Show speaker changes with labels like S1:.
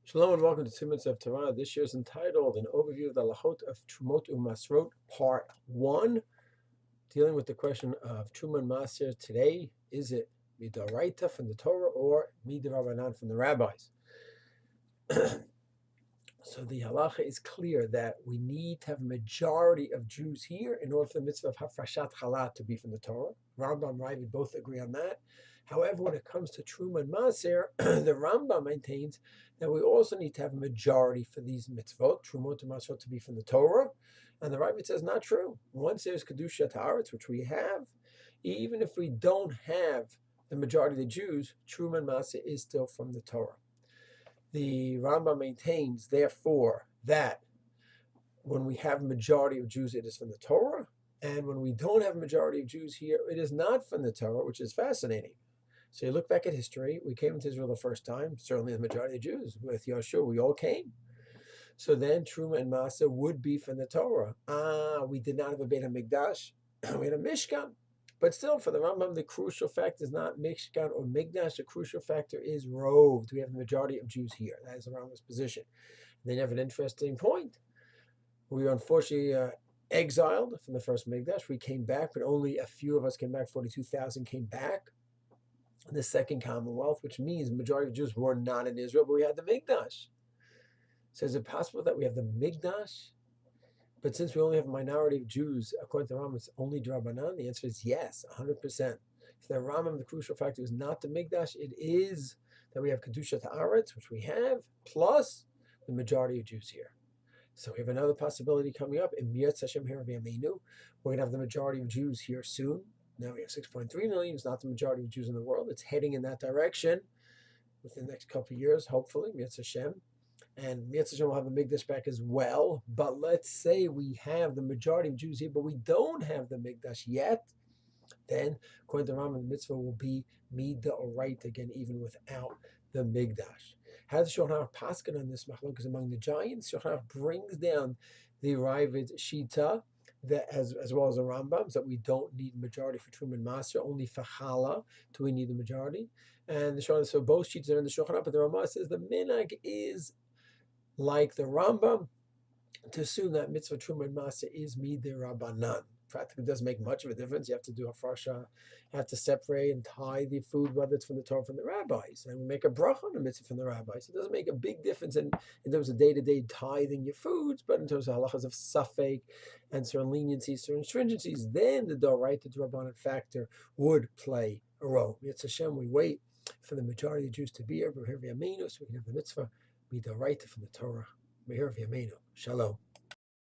S1: Shalom and welcome to 2 Minutes of Torah. This year is entitled An Overview of the Halachot of Trumot U'Masrot, Part 1, dealing with the question of Teruma Maasair today. Is it Midoraita from the Torah or Midoraita from the rabbis? So the halacha is clear that we need to have a majority of Jews here in order for the mitzvah of Hafrashat Chalat to be from the Torah. Rambam and Ravid both agree on that. However, when it comes to Teruma and Maasair, the Rambam maintains that we also need to have a majority for these mitzvot, Trumot and Maasair, to be from the Torah. And the Ravid says not true. Once there's Kedushat Haaretz, which we have, even if we don't have the majority of the Jews, Teruma and Maasair is still from the Torah. The Rambam maintains, therefore, that when we have a majority of Jews, it is from the Torah, and when we don't have a majority of Jews here, it is not from the Torah, which is fascinating. So you look back at history, we came into Israel the first time, certainly the majority of Jews. With Yahshua, we all came. So then Teruma and Maasair would be from the Torah. We did not have a Beit HaMikdash, we had a Mishkan. But still, for the Rambam, the crucial fact is not Mishkan or Mikdash. The crucial factor is Rov. We have the majority of Jews here. That is the Rambam's position. And they have an interesting point. We were unfortunately exiled from the first Mikdash. We came back, but only a few of us came back. 42,000 came back in the second Commonwealth, which means the majority of Jews were not in Israel, but we had the Mikdash. So is it possible that we have the Mikdash? But since we only have a minority of Jews, according to the Rambam, it's only Drabanan. The answer is yes, 100%. If the Rambam, the crucial factor is not the Mikdash, it is that we have Kedushat Haaretz, which we have, plus the majority of Jews here. So we have another possibility coming up. In Miyat Hashem here, we're going to have the majority of Jews here soon. Now we have 6.3 million. It's not the majority of Jews in the world. It's heading in that direction within the next couple of years, hopefully, Miyat Hashem. And Mitzvah Hashem will have the Mikdash back as well. But let's say we have the majority of Jews here, but we don't have the Mikdash yet. Then, according to Rambam, the mitzvah will be Midoraita again, even without the Mikdash. How does Shulchan Aruch paskin on this machlokes among the giants? Shulchan Aruch brings down the Ravid Shita, that as well as the Rambam, that we don't need majority for Teruma and Maasair, only for Chala do we need the majority. And the Shulchan, so both sheets are in the Shulchan Aruch, but the Ramah says the minhag is like the Rambam, to assume that mitzvah Teruma and Maasair is midirabanan. Practically doesn't make much of a difference. You have to do a farsha, you have to separate and tie the food, whether it's from the Torah or from the rabbis. And we make a bracha on the mitzvah from the rabbis. It doesn't make a big difference in terms of day-to-day tithing your foods, but in terms of halachas of safek and certain leniencies, certain stringencies, then the Doraita Drabanan factor would play a role. Mitzvah Hashem, we wait for the majority of Jews to be here, so we can have the mitzvah Midoraita from the Torah. Meher v'yameinu. Shalom.